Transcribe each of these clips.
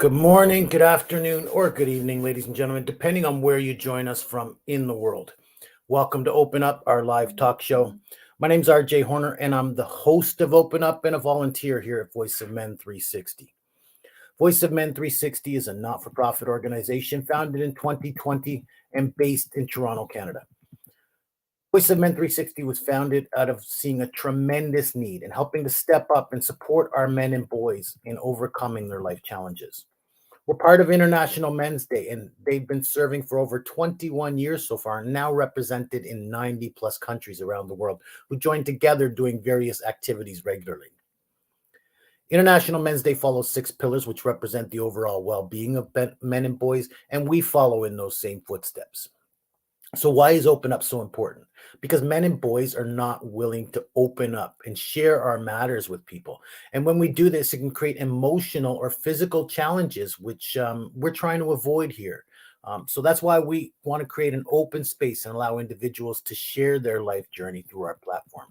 Good morning, good afternoon, or good evening, ladies and gentlemen, depending on where you join us from in the world. Welcome to Open Up, our live talk show. My name's RJ Horner, and I'm the host of Open Up and a volunteer here at Voice of Men 360. Voice of Men 360 is a not-for-profit organization founded in 2020 and based in Toronto, Canada. Voice of Men 360 was founded out of seeing a tremendous need and helping to step up and support our men and boys in overcoming their life challenges. We're part of International Men's Day, and they've been serving for over 21 years so far, and now represented in 90 plus countries around the world, who join together doing various activities regularly. International Men's Day follows 6 pillars, which represent the overall well-being of men and boys, and we follow in those same footsteps. So why is Open Up so important? Because men and boys are not willing to open up and share our matters with people. And when we do this, it can create emotional or physical challenges, which we're trying to avoid here. So that's why we want to create an open space and allow individuals to share their life journey through our platform.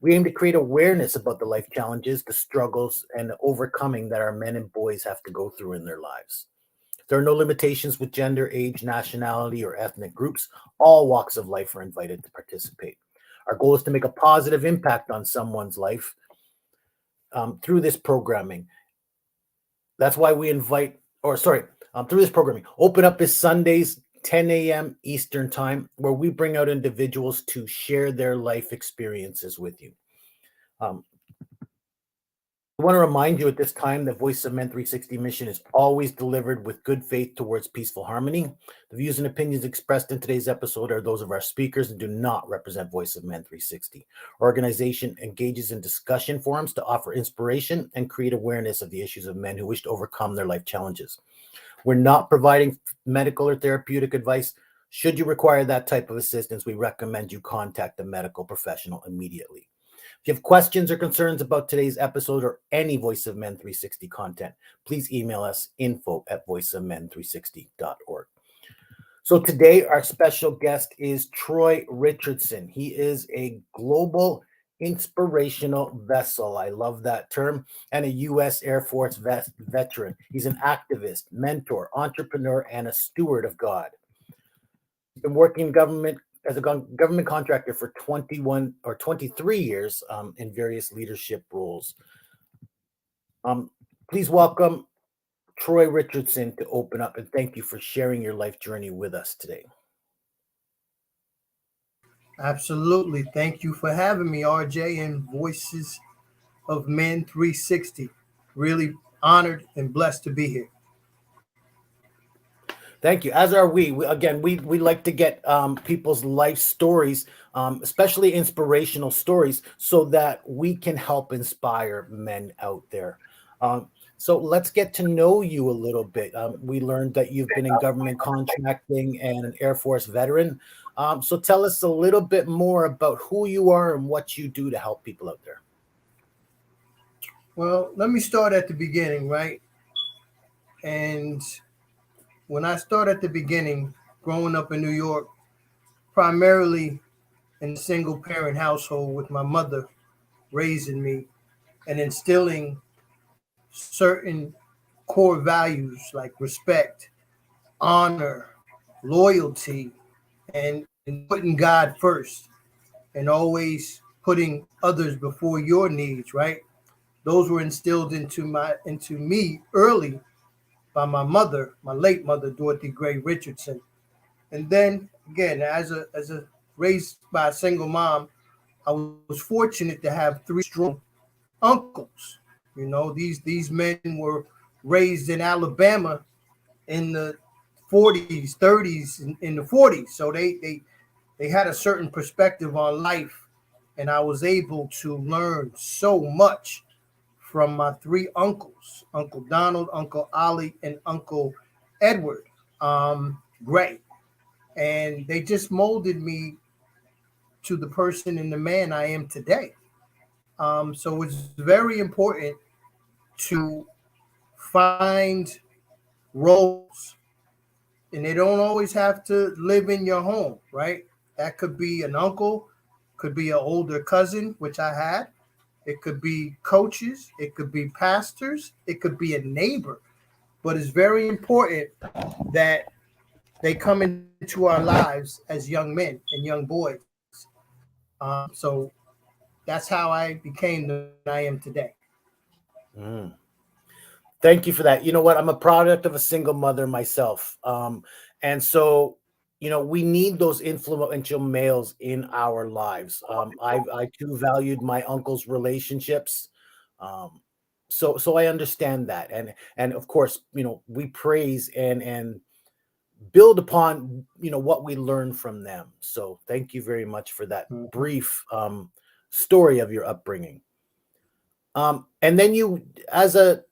We aim to create awareness about the life challenges, the struggles, and the overcoming that our men and boys have to go through in their lives. There are no limitations with gender, age, nationality, or ethnic groups. All walks of life are invited to participate. Our goal is to make a positive impact on someone's life through this programming. That's why we through this programming. Open Up is Sundays, 10 a.m. Eastern Time, where we bring out individuals to share their life experiences with you. I want to remind you at this time that Voice of Men 360 mission is always delivered with good faith towards peaceful harmony. The views and opinions expressed in today's episode are those of our speakers and do not represent Voice of Men 360. Our organization engages in discussion forums to offer inspiration and create awareness of the issues of men who wish to overcome their life challenges. We're not providing medical or therapeutic advice. Should you require that type of assistance, we recommend you contact a medical professional immediately. If you have questions or concerns about today's episode or any Voice of Men 360 content, please email us info@voiceofmen360.org. So today, our special guest is Troy Richardson. He is a global inspirational vessel. I love that term. And a U.S. Air Force veteran. He's an activist, mentor, entrepreneur, and a steward of God. He's been working in government as a government contractor for 21 or 23 years in various leadership roles. Please welcome Troy Richardson to Open Up, and thank you for sharing your life journey with us today. Absolutely. Thank you for having me, RJ, and Voices of Men 360. Really honored and blessed to be here. Thank you. As are we. We like to get people's life stories, especially inspirational stories, so that we can help inspire men out there. So let's get to know you a little bit. We learned that you've been in government contracting and an Air Force veteran. So tell us a little bit more about who you are and what you do to help people out there. Well, let me start at the beginning, right? And when I start at the beginning, growing up in New York, primarily in a single parent household with my mother raising me and instilling certain core values like respect, honor, loyalty, and putting God first and always putting others before your needs, right? Those were instilled into me early by my mother, my late mother, Dorothy Gray Richardson. And then again, as a raised by a single mom, I was fortunate to have 3 strong uncles. You know, these men were raised in Alabama in the 40s, 30s, in the 40s. So they had a certain perspective on life, and I was able to learn so much from my 3 uncles, Uncle Donald, Uncle Ollie, and Uncle Edward Gray. And they just molded me to the person and the man I am today. So it's very important to find roles, and they don't always have to live in your home, right? That could be an uncle, could be an older cousin, which I had. It could be coaches. It could be pastors. It could be a neighbor. but it's very important that they come into our lives as young men and young boys. So that's how I became the man I am today. Mm. Thank you for that. You know what? I'm a product of a single mother myself. And so, we need those influential males in our lives. I too valued my uncle's relationships. Um, so I understand that. And of course, we praise and build upon, what we learn from them. So thank you very much for that Mhm. brief story of your upbringing. And then you, as a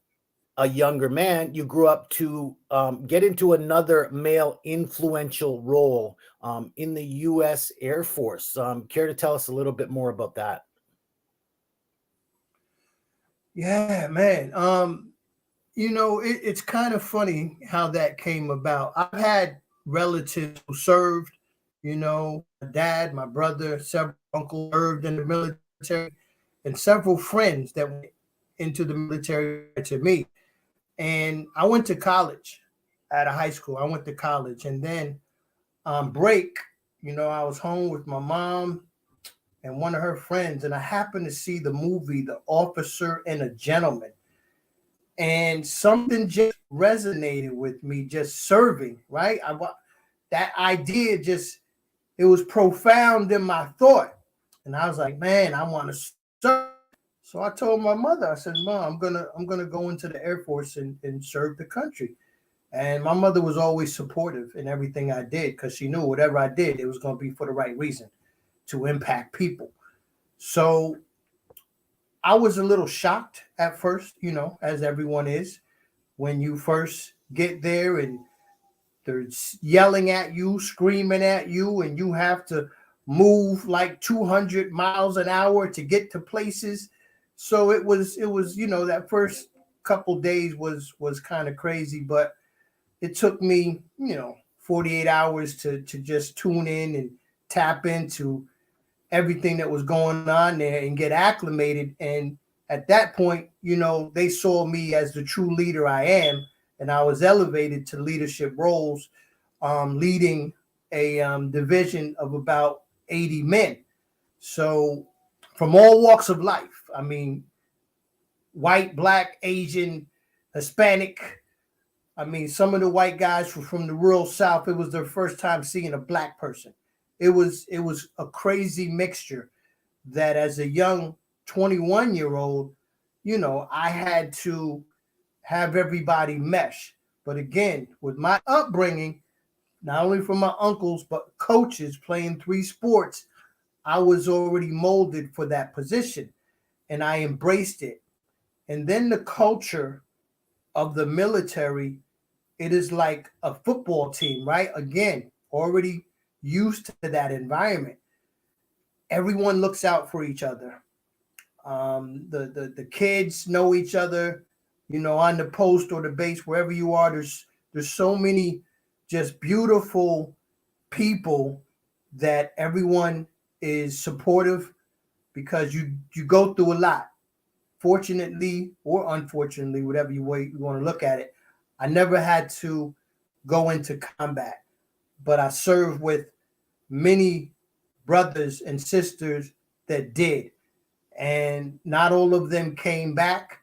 younger man, you grew up to get into another male influential role in the U.S. Air Force. Care to tell us a little bit more about that? Yeah, man. It's kind of funny how that came about. I've had relatives who served, my dad, my brother, several uncles served in the military, and several friends that went into the military to me. And I went to college at a high school. I went to college. And then on break, I was home with my mom and one of her friends, and I happened to see the movie The Officer and a Gentleman, and something just resonated with me, just serving, right? That idea just, it was profound in my thought, and I was like, man, I want to serve. So I told my mother, I said, Mom, I'm gonna go into the Air Force and serve the country. And my mother was always supportive in everything I did, because she knew whatever I did, it was going to be for the right reason, to impact people. So I was a little shocked at first, as everyone is, when you first get there and they're yelling at you, screaming at you, and you have to move like 200 miles an hour to get to places. So it was that first couple days was kind of crazy, but it took me 48 hours to just tune in and tap into everything that was going on there and get acclimated. And at that point, they saw me as the true leader I am, and I was elevated to leadership roles, leading a division of about 80 men. So from all walks of life, I mean, white, black, Asian, Hispanic. I mean, some of the white guys were from the rural South. It was their first time seeing a black person. It was a crazy mixture that as a young 21-year-old, I had to have everybody mesh. But again, with my upbringing, not only from my uncles, but coaches playing three sports, I was already molded for that position, and I embraced it. And then the culture of the military, it is like a football team, right? Again, already used to that environment. Everyone looks out for each other. The kids know each other, on the post or the base, wherever you are. There's so many just beautiful people that everyone is supportive, because you go through a lot. Fortunately or unfortunately, whatever way you want to look at it, I never had to go into combat, but I served with many brothers and sisters that did, and not all of them came back.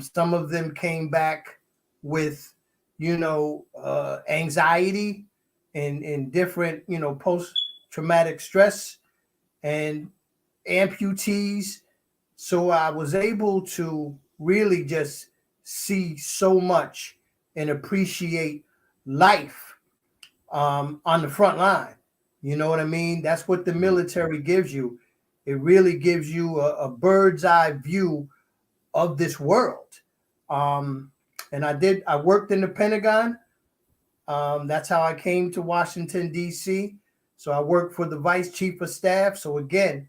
Some of them came back with, anxiety and different, post traumatic stress and amputees. So I was able to really just see so much and appreciate life on the front line. You know what I mean? That's what the military gives you. It really gives you a bird's eye view of this world. Um, and I worked in the Pentagon. That's how I came to Washington, D.C. So I worked for the Vice Chief of Staff. So again,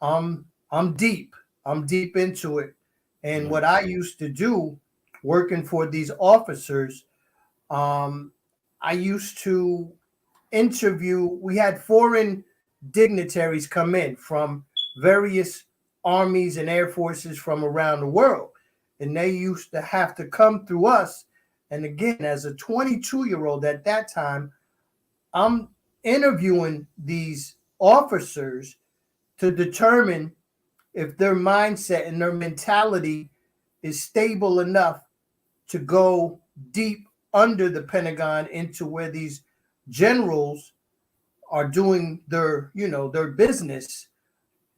I'm deep. I'm deep into it. And Mm. what I used to do working for these officers, um, I used to interview, we had foreign dignitaries come in from various armies and air forces from around the world. And they used to have to come through us And again, as a 22-year-old at that time, I'm interviewing these officers to determine if their mindset and their mentality is stable enough to go deep under the Pentagon into where these generals are doing their business.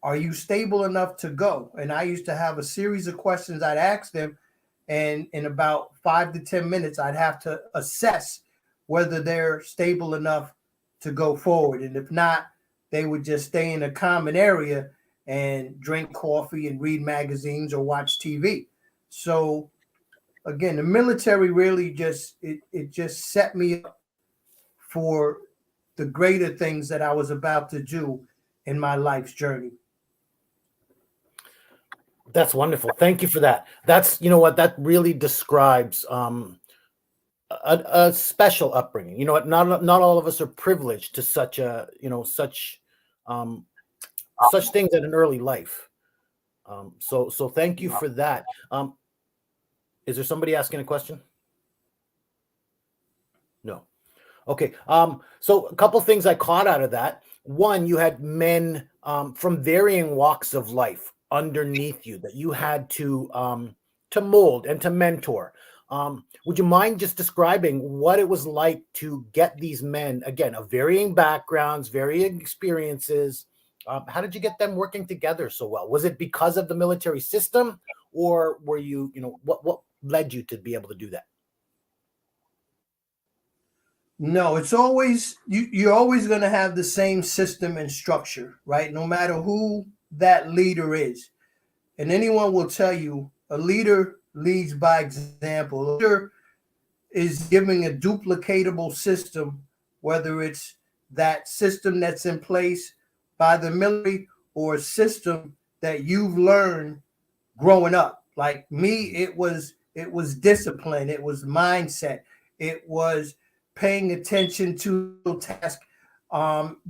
Are you stable enough to go? And I used to have a series of questions I'd ask them, and in about 5 to 10 minutes, I'd have to assess whether they're stable enough to go forward. And if not, they would just stay in a common area and drink coffee and read magazines or watch TV. So again, the military really it just set me up for the greater things that I was about to do in my life's journey. That's wonderful. Thank you for that. That's, you know what, that really describes a special upbringing. You know what, not all of us are privileged to such a, um, such things at an early life. So thank you for that. Is there somebody asking a question? No. Okay. So a couple things I caught out of that. One, you had men from varying walks of life underneath you that you had to mold and to mentor. Would you mind just describing what it was like to get these men, again, of varying backgrounds, varying experiences? How did you get them working together so well? Was it because of the military system, or were you, what led you to be able to do that? No, it's always you're always going to have the same system and structure, right? No matter who that leader is. And anyone will tell you a leader leads by example. A leader is giving a duplicatable system, whether it's that system that's in place by the military or a system that you've learned growing up. Like me, it was discipline, it was mindset, it was paying attention to the task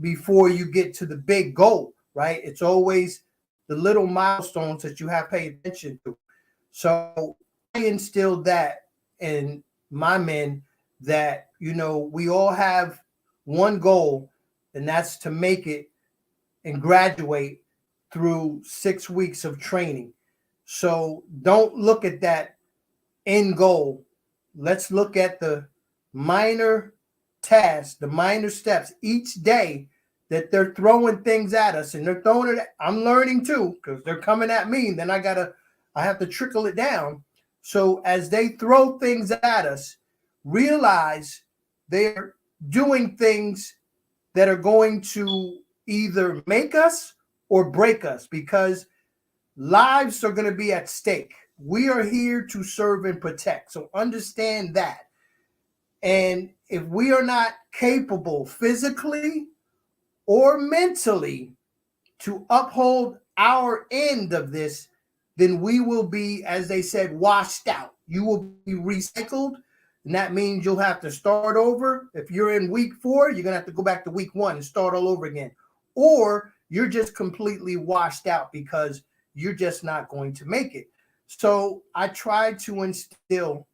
before you get to the big goal, right? It's always the little milestones that you have to pay attention to. So I instilled that in my men, that we all have one goal, and that's to make it and graduate through 6 weeks of training. So don't look at that end goal. Let's look at the minor tasks, the minor steps each day that they're throwing things at us, and they're throwing it. I'm learning too, because they're coming at me, and then I have to trickle it down. So as they throw things at us, realize they're doing things that are going to either make us or break us, because lives are going to be at stake. We are here to serve and protect. So understand that. And if we are not capable physically or mentally to uphold our end of this, then we will be, as they said, washed out. You will be recycled. And that means you'll have to start over. If you're in week 4, you're going to have to go back to week 1 and start all over again. Or you're just completely washed out because you're just not going to make it. So I try to instill,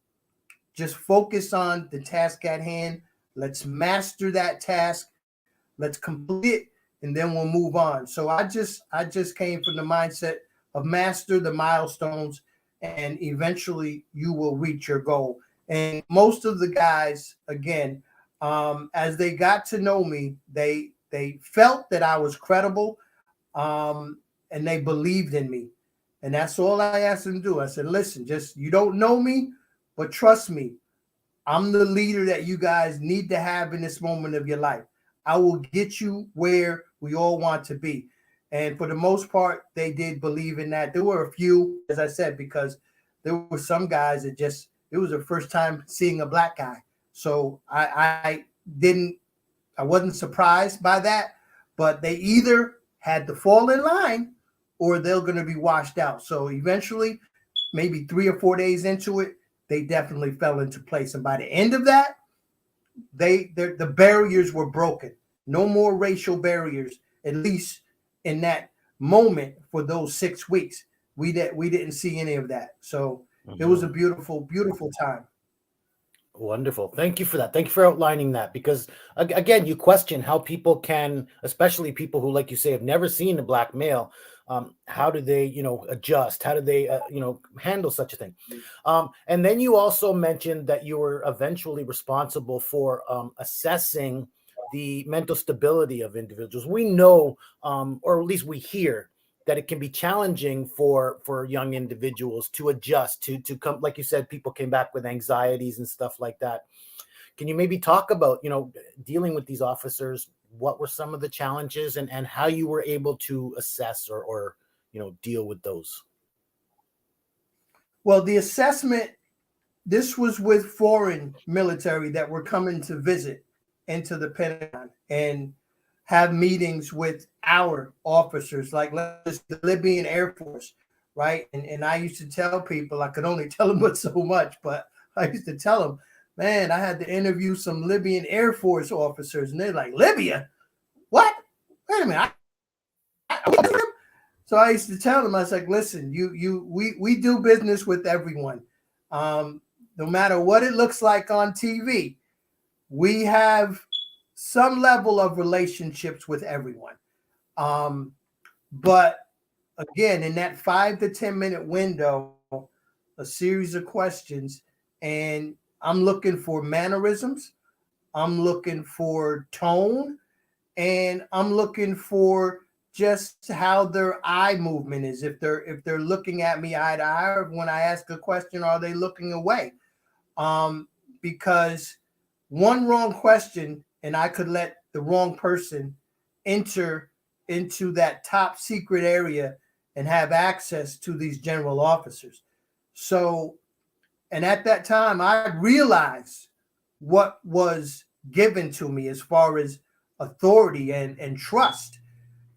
just focus on the task at hand. Let's master that task. Let's complete it, and then we'll move on. So I just came from the mindset of master the milestones, and eventually you will reach your goal. And most of the guys, again, as they got to know me, they felt that I was credible, and they believed in me. And that's all I asked them to do. I said, listen, you don't know me, but trust me, I'm the leader that you guys need to have in this moment of your life. I will get you where we all want to be. And for the most part, they did believe in that. There were a few, as I said, because there were some guys that it was their first time seeing a black guy. So I wasn't surprised by that, but they either had to fall in line or they're going to be washed out. So eventually, maybe 3 or 4 days into it, they definitely fell into place. And by the end of that, the barriers were broken. No more racial barriers, at least in that moment for those 6 weeks. We didn't see any of that. So It was a beautiful, beautiful time. Wonderful. Thank you for that. Thank you for outlining that because again, you question how people can, especially people who, like you say, have never seen a black male. How do they, adjust? How do they, handle such a thing? And then you also mentioned that you were eventually responsible for assessing the mental stability of individuals. We know, or at least we hear, that it can be challenging for young individuals to adjust to come, like you said, people came back with anxieties and stuff like that. Can you maybe talk about dealing with these officers? What were some of the challenges and how you were able to assess or deal with those? Well, the assessment, this was with foreign military that were coming to visit into the Pentagon and have meetings with our officers, like the Libyan Air Force, right? And I used to tell people, I could only tell them but so much, but I used to tell them, man, I had to interview some Libyan Air Force officers, and they're like, Libya? What? Wait a minute. So I used to tell them, I was like, listen, we do business with everyone. No matter what it looks like on TV, we have some level of relationships with everyone. But again, in that 5 to 10 minute window, a series of questions, and I'm looking for mannerisms, I'm looking for tone, and I'm looking for just how their eye movement is. If they're looking at me eye to eye, or when I ask a question, are they looking away? Because one wrong question and I could let the wrong person enter into that top secret area and have access to these general officers. So, and at that time, I realized what was given to me as far as authority and trust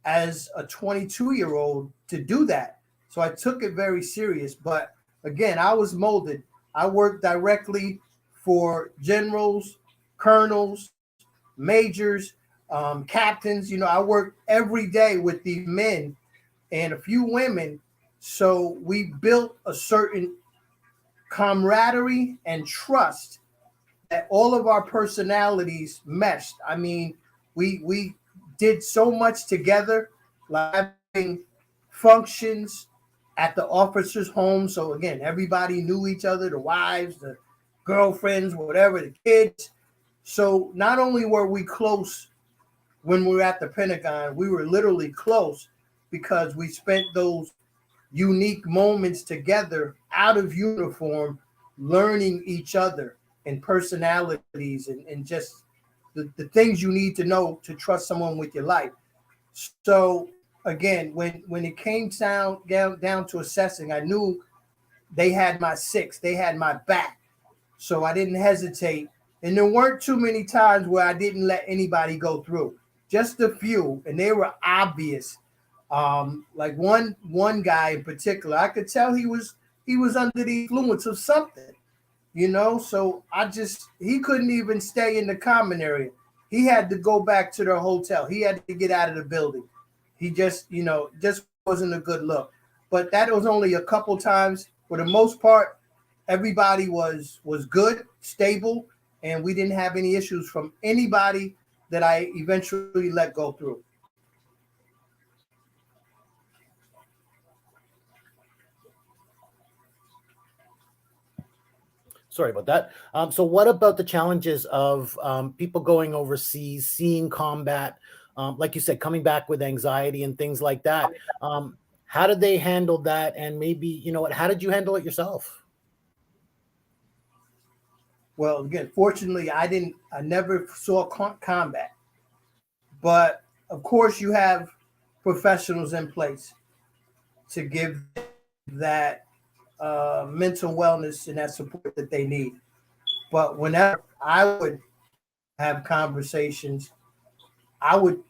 as a 22-year-old to do that. So I took it very serious. But again, I was molded. I worked directly for generals, colonels, majors, captains. I worked every day with these men and a few women. So we built a certain camaraderie and trust that all of our personalities meshed. I mean, we did so much together, like having functions at the officers' home. So again, everybody knew each other, the wives, the girlfriends, whatever, the kids. So not only were we close when we were at the Pentagon, we were literally close because we spent those unique moments together out of uniform, learning each other and personalities and just the things you need to know to trust someone with your life. So again, when it came down to assessing, I knew they had my six, they had my back. So I didn't hesitate. And there weren't too many times where I didn't let anybody go through. Just a few, and they were obvious. Like one guy in particular, I could tell he was under the influence of something, So he couldn't even stay in the common area. He had to go back to the hotel. He had to get out of the building. He just wasn't a good look. But that was only a couple times. For the most part, everybody was good, stable, and we didn't have any issues from anybody that I eventually let go through. Sorry about that. So what about the challenges of people going overseas, seeing combat, like you said, coming back with anxiety and things like that? How did they handle that? And maybe, how did you handle it yourself? Well, again, fortunately, I never saw combat. But of course, you have professionals in place to give that mental wellness and that support that they need. But whenever I would have conversations, I would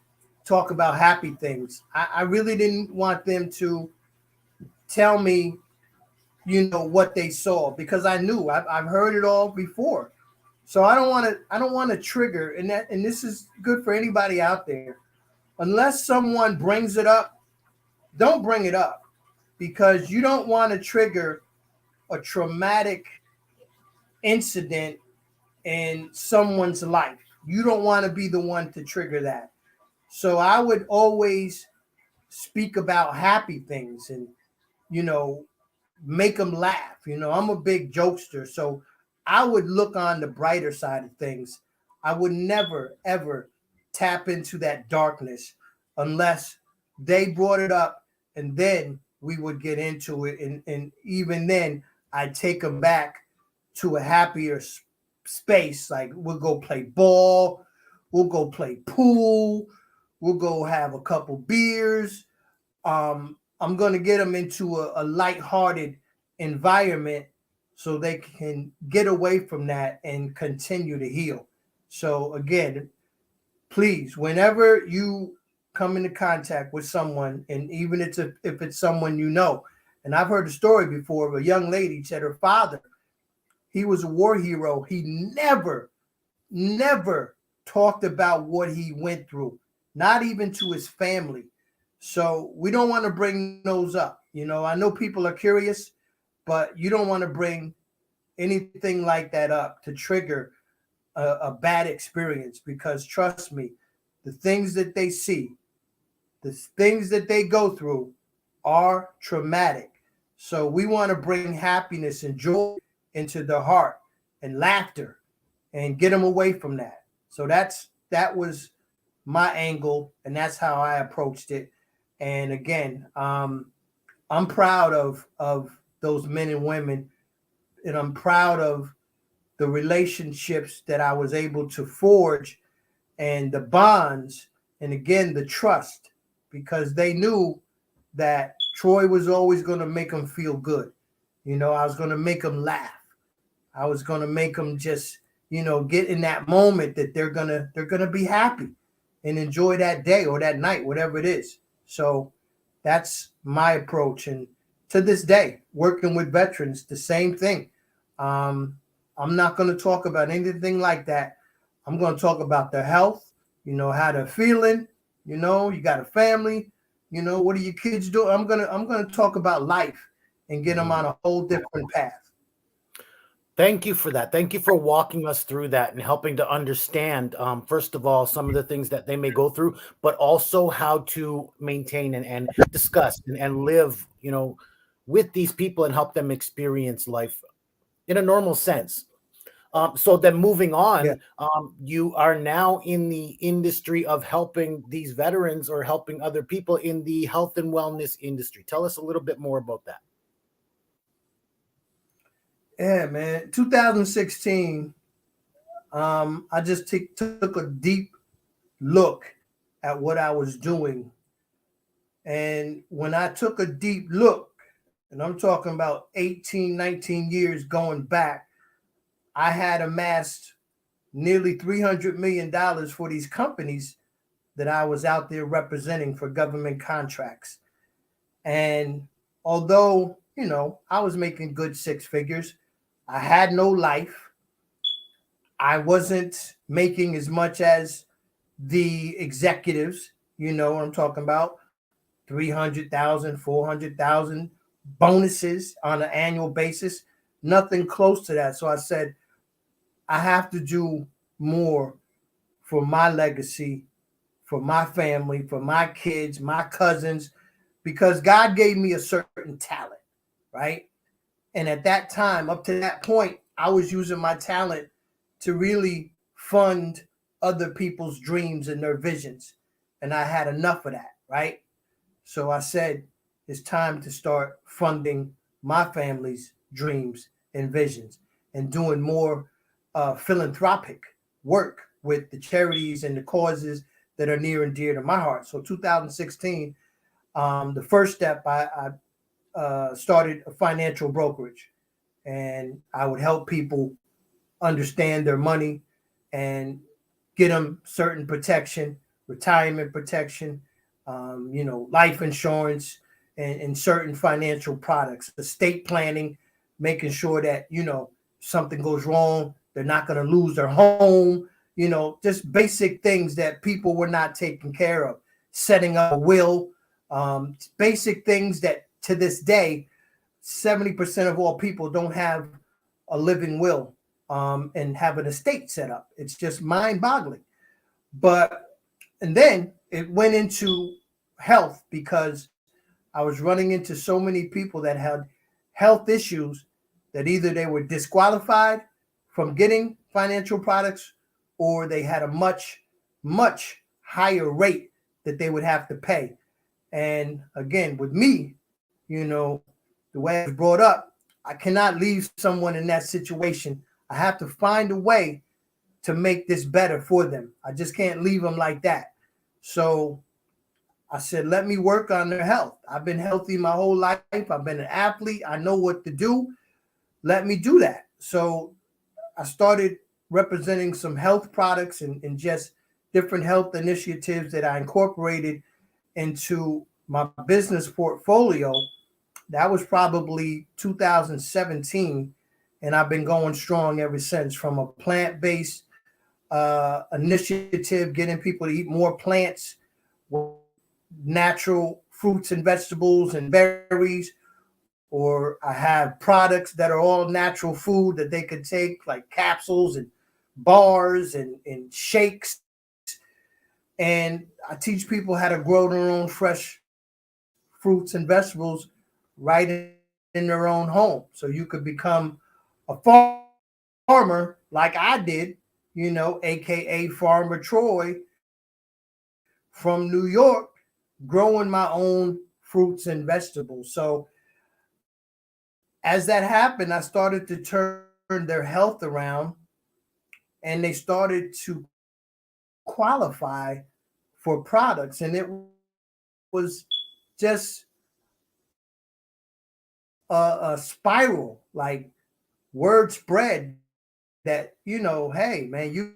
talk about happy things. I really didn't want them to tell me, what they saw, because I knew I've heard it all before. So I don't want to trigger, and this is good for anybody out there. Unless someone brings it up, don't bring it up, because you don't want to trigger a traumatic incident in someone's life. You don't want to be the one to trigger that. So I would always speak about happy things and, you know, make them laugh. You know, I'm a big jokester, so I would look on the brighter side of things. I would never, ever tap into that darkness unless they brought it up, and then we would get into it. And even then, I'd take them back to a happier space. Like, we'll go play ball, we'll go play pool, we'll go have a couple beers. I'm going to get them into a lighthearted environment so they can get away from that and continue to heal. So again, please, whenever you come into contact with someone, and even if it's someone you know, and I've heard a story before of a young lady said her father, he was a war hero. He never talked about what he went through, not even to his family. So we don't want to bring those up. You know, I know people are curious, but you don't want to bring anything like that up to trigger a bad experience, because trust me, the things that they see, the things that they go through are traumatic. So we want to bring happiness and joy into the heart and laughter and get them away from that. So that was my angle, and that's how I approached it. And again, I'm proud of those men and women, and I'm proud of the relationships that I was able to forge, and the bonds, and again, the trust, because they knew that Troy was always going to make them feel good. You know, I was going to make them laugh. I was going to make them just, you know, get in that moment that they're going to be happy and enjoy that day or that night, whatever it is. So that's my approach. And to this day, working with veterans, the same thing. I'm not going to talk about anything like that. I'm going to talk about their health, you know, how they're feeling, you know, you got a family, you know, what are your kids doing? I'm going to talk about life and get them on a whole different path. Thank you for that. Thank you for walking us through that and helping to understand, first of all, some of the things that they may go through, but also how to maintain and discuss and live, you know, with these people and help them experience life in a normal sense. So then moving on, Yeah. You are now in the industry of helping these veterans or helping other people in the health and wellness industry. Tell us a little bit more about that. Yeah, man. 2016, I just took a deep look at what I was doing. And when I took a deep look, and I'm talking about 18, 19 years going back, I had amassed nearly $300 million for these companies that I was out there representing for government contracts. And although, you know, I was making good six figures, I had no life. I wasn't making as much as the executives, you know what I'm talking about, 300,000, 400,000 bonuses on an annual basis, nothing close to that. So I said, I have to do more for my legacy, for my family, for my kids, my cousins, because God gave me a certain talent, right? And at that time, up to that point, I was using my talent to really fund other people's dreams and their visions. And I had enough of that, right? So I said, it's time to start funding my family's dreams and visions and doing more philanthropic work with the charities and the causes that are near and dear to my heart. So 2016, the first step, I started a financial brokerage, and I would help people understand their money and get them certain protection, retirement protection, you know, life insurance, and certain financial products, estate planning, making sure that, you know, something goes wrong, they're not going to lose their home, you know, just basic things that people were not taking care of, setting up a will, basic things that to this day, 70% of all people don't have a living will. and have an estate set up. It's just mind-boggling. But and then it went into health because I was running into so many people that had health issues that either they were disqualified from getting financial products or they had a much higher rate that they would have to pay. And again, with me, the way I was brought up, I cannot leave someone in that situation. I have to find a way to make this better for them. I just can't leave them like that. So I said, let me work on their health. I've been healthy my whole life. I've been an athlete. I know what to do. Let me do that. So I started representing some health products and just different health initiatives that I incorporated into my business portfolio. That was probably 2017. And I've been going strong ever since, from a plant-based initiative, getting people to eat more plants, natural fruits and vegetables and berries, or I have products that are all natural food that they could take, like capsules and bars and shakes. And I teach people how to grow their own fresh fruits and vegetables right in their own home. So you could become a farmer like I did, aka Farmer Troy from New York, growing my own fruits and vegetables. So as that happened, I started to turn their health around, and they started to qualify for products. And it was just a spiral, like word spread that, hey, man, you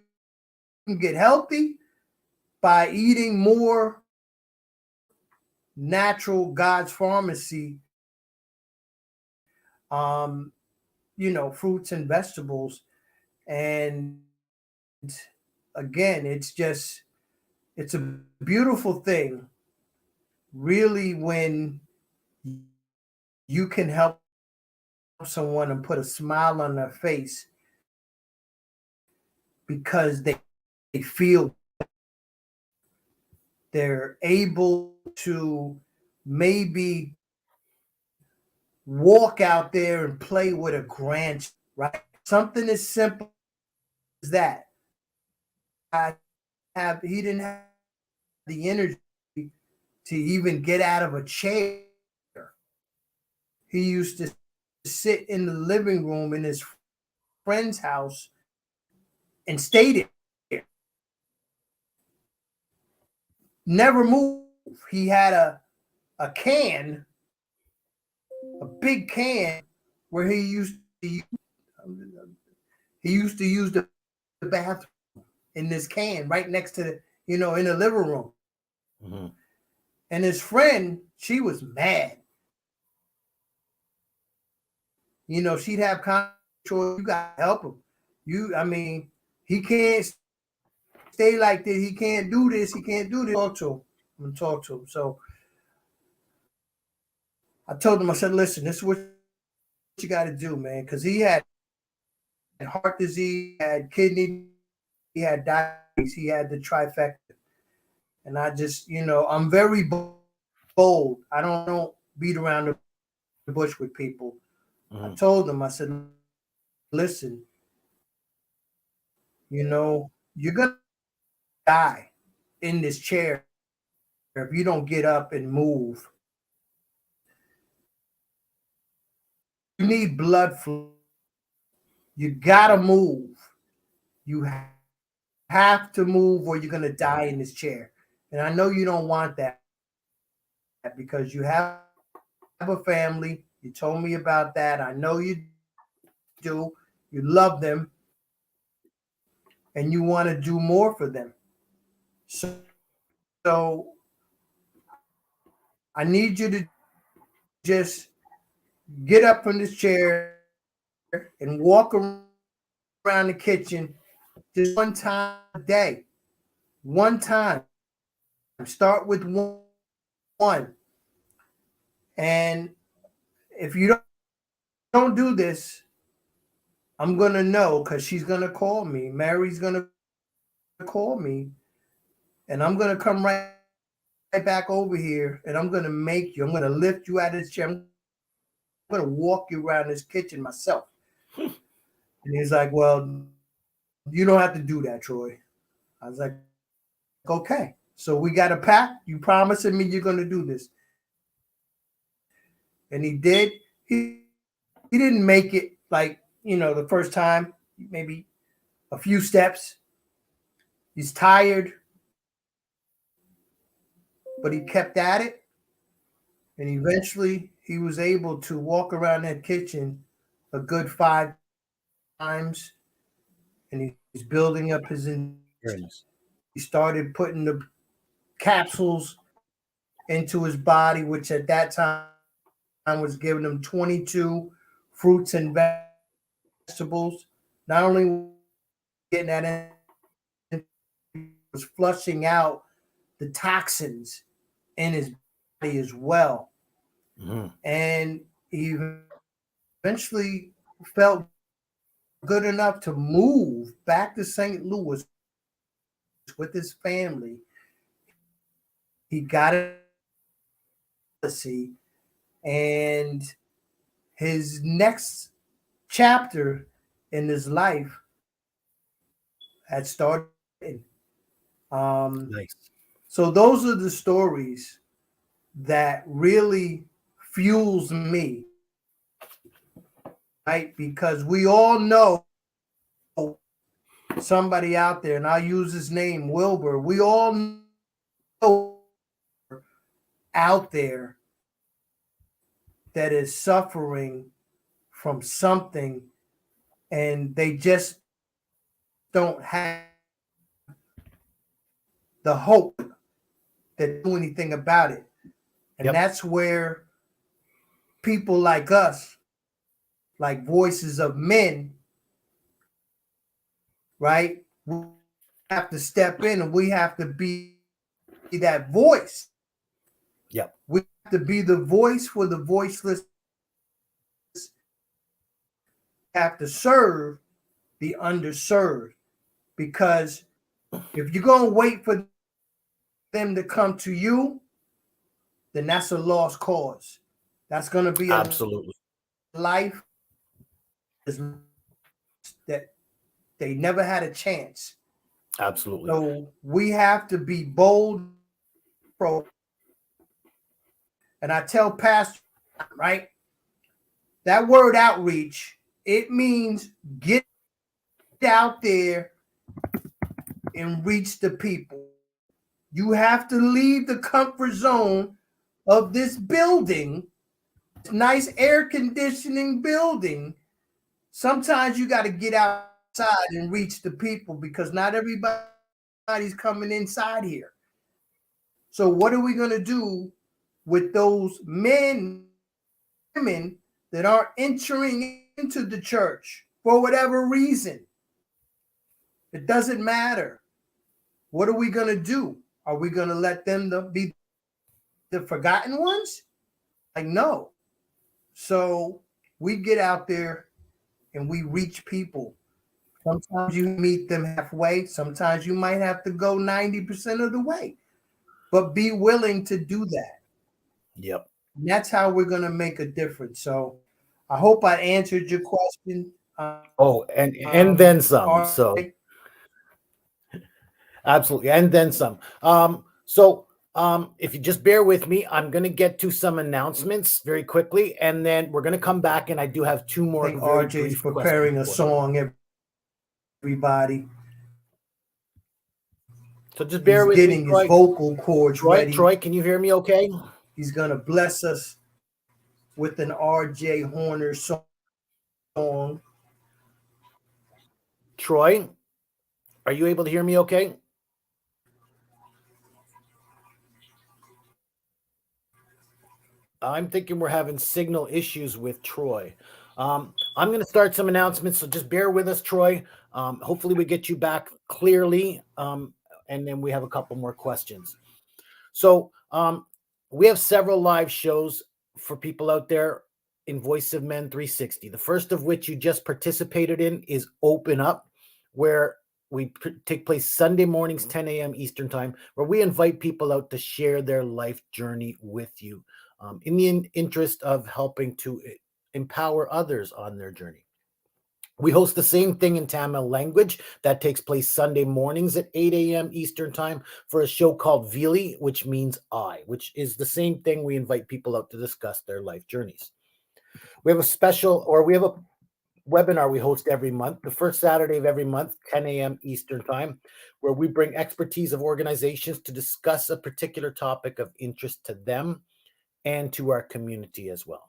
can get healthy by eating more natural God's pharmacy, fruits and vegetables. And again, it's a beautiful thing, really, when you can help someone and put a smile on their face because they feel they're able to maybe walk out there and play with a grandchild, right? Something as simple as that. He didn't have the energy to even get out of a chair. He used to sit in the living room in his friend's house and stay there. Never move. He had a can, a big can, where he used to use the bathroom in this can right next to in the living room. Mm-hmm. And his friend, she was mad. She'd have control. You got to help him. He can't stay like this. He can't do this. He can't do this. Talk to him. So I told him, I said, listen, this is what you got to do, man. Because he had heart disease, he had kidney, he had diabetes, he had the trifecta. And I just, I'm very bold. I don't beat around the bush with people. Mm-hmm. I told him, I said, listen, you're going to die in this chair if you don't get up and move. You need blood flow. You got to move. You have to move or you're going to die in this chair. And I know you don't want that because you have a family. You told me about that. I know you do. You love them and you want to do more for them. So I need you to just get up from this chair and walk around the kitchen just one time a day. One time. Start with one. And if you don't do this, I'm gonna know because she's gonna call me. Mary's gonna call me, and I'm gonna come right back over here, and I'm gonna make you. I'm gonna lift you out of this chair. I'm gonna walk you around this kitchen myself. And he's like, "Well, you don't have to do that, Troy." I was like, "Okay." So we got a pact. You promising me you're gonna do this, and he did. He didn't make it like the first time. Maybe a few steps. He's tired, but he kept at it, and eventually he was able to walk around that kitchen a good 5 times, and he's building up his. He started putting the capsules into his body, which at that time was giving him 22 fruits and vegetables. Not only getting that in, was flushing out the toxins in his body as well. Mm-hmm. And he eventually felt good enough to move back to St. Louis with his family. He got a policy, and his next chapter in his life had started. Nice. So those are the stories that really fuels me, right? Because we all know somebody out there, and I'll use his name, Wilbur. We all know out there that is suffering from something, and they just don't have the hope that do anything about it. And that's where people like us, like Voices of Men, right? We have to step in, and we have to be that voice. Yep. We have to be the voice for the voiceless. We have to serve the underserved, because if you're going to wait for them to come to you, then that's a lost cause. That's going to be Absolutely. life that they never had a chance. Absolutely. So we have to be bold, and I tell pastors, right, that word outreach, it means get out there and reach the people. You have to leave the comfort zone of this building, this nice air conditioning building. Sometimes you got to get outside and reach the people, because not everybody's coming inside here. So what are we going to do with those men, women that aren't entering into the church for whatever reason? It doesn't matter. What are we going to do? Are we going to let them be the forgotten ones? Like, no. So we get out there and we reach people. Sometimes you meet them halfway. Sometimes you might have to go 90% of the way. But be willing to do that. Yep. And that's how we're going to make a difference. So I hope I answered your question. And then some. So right. absolutely. And then some. If you just bear with me, I'm going to get to some announcements very quickly, and then we're going to come back, and I do have two more. I think RJ's preparing a song, everybody. So just bear with me. He's getting his vocal cords ready. Troy, can you hear me okay? He's going to bless us with an RJ Horner song. Troy, are you able to hear me okay? I'm thinking we're having signal issues with Troy. I'm going to start some announcements, so just bear with us, Troy. Hopefully we get you back clearly, and then we have a couple more questions. So we have several live shows for people out there. in Voice of Men 360. The first of which you just participated in is Open Up, where we take place Sunday mornings, 10 a.m. Eastern Time, where we invite people out to share their life journey with you in the interest of helping to empower others on their journey. We host the same thing in Tamil language. That takes place Sunday mornings at 8 a.m. Eastern Time for a show called Vili, which means I, which is the same thing. We invite people out to discuss their life journeys. We have a webinar we host every month, the first Saturday of every month, 10 a.m. Eastern Time, where we bring expertise of organizations to discuss a particular topic of interest to them and to our community as well.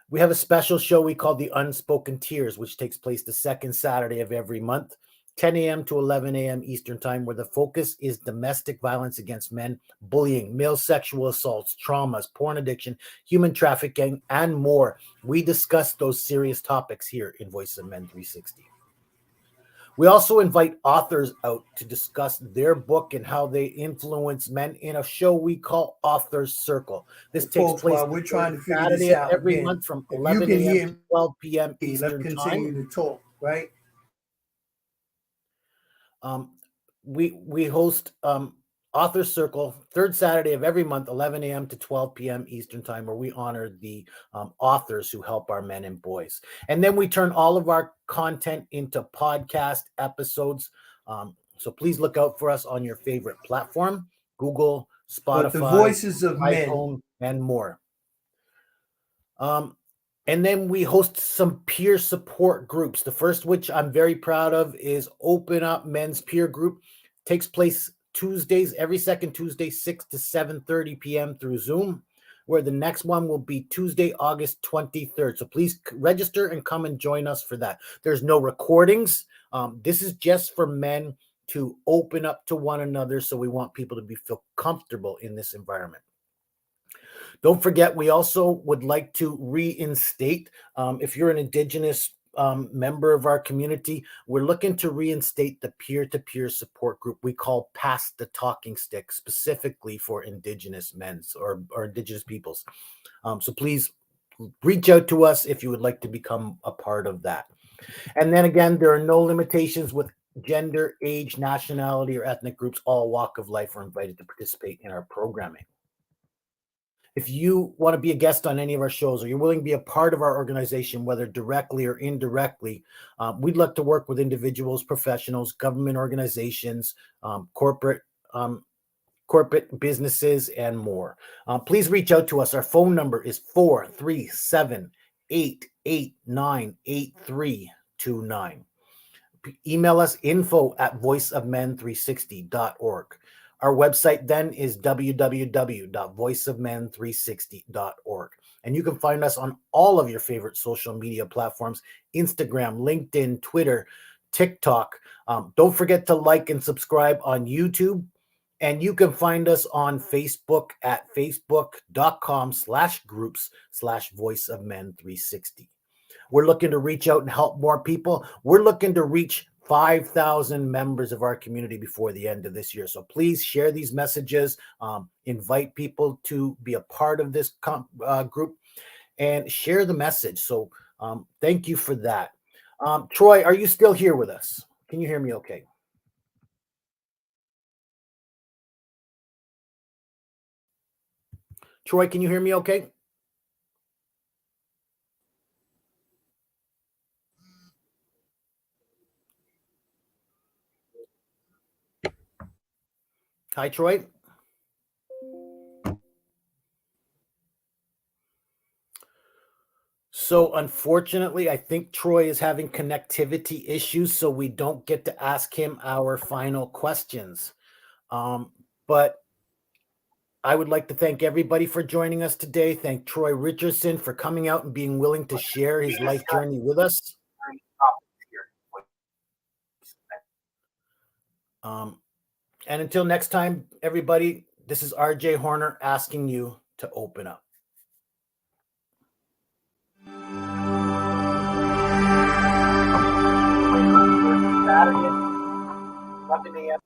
We have a special show we call the Unspoken Tears, which takes place the second Saturday of every month, 10 a.m. to 11 a.m. Eastern Time, where the focus is domestic violence against men, bullying, male sexual assaults, traumas, porn addiction, human trafficking, and more. We discuss those serious topics here in Voice of Men 360. We also invite authors out to discuss their book and how they influence men in a show we call Author's Circle. This takes place while we're trying to figure Saturday this out every again, month from if you 11 can a.m. hear to 12 p.m. let's Eastern continue Time. to talk, right? We host Author's Circle, third Saturday of every month, 11 a.m. to 12 p.m. Eastern Time, where we honor the authors who help our men and boys. And then we turn all of our content into podcast episodes. So please look out for us on your favorite platform, Google, Spotify, But the voices of iPhone, men and more. And then we host some peer support groups. The first, which I'm very proud of, is Open Up Men's Peer Group. Takes place Tuesdays, every second Tuesday, 6 to 7:30 p.m. through Zoom, where the next one will be Tuesday, August 23rd. So please register and come and join us for that. There's no recordings. This is just for men to open up to one another. So we want people to feel comfortable in this environment. Don't forget, we also would like to reinstate, if you're an Indigenous member of our community, we're looking to reinstate the peer-to-peer support group we call Pass the Talking Stick, specifically for Indigenous men or Indigenous peoples. So please reach out to us if you would like to become a part of that. And then again, there are no limitations with gender, age, nationality, or ethnic groups. All walk of life are invited to participate in our programming. If you want to be a guest on any of our shows, or you're willing to be a part of our organization, whether directly or indirectly, we'd love to work with individuals, professionals, government organizations, corporate businesses, and more. Please reach out to us. Our phone number is 437-889-8329. Email us info@voiceofmen360.org. Our website then is www.voiceofmen360.org. And you can find us on all of your favorite social media platforms: Instagram, LinkedIn, Twitter, TikTok. Don't forget to like and subscribe on YouTube. And you can find us on Facebook at facebook.com/groups/voiceofmen360. We're looking to reach out and help more people. We're looking to reach 5,000 members of our community before the end of this year. So please share these messages, invite people to be a part of this group, and share the message. So thank you for that. Troy, are you still here with us? Can you hear me okay? Troy, can you hear me okay? Hi, Troy. So unfortunately, I think Troy is having connectivity issues, so we don't get to ask him our final questions. But I would like to thank everybody for joining us today. Thank Troy Richardson for coming out and being willing to share his life journey with us. And until next time, everybody, this is RJ Horner asking you to open up. Saturday, 11 a.m.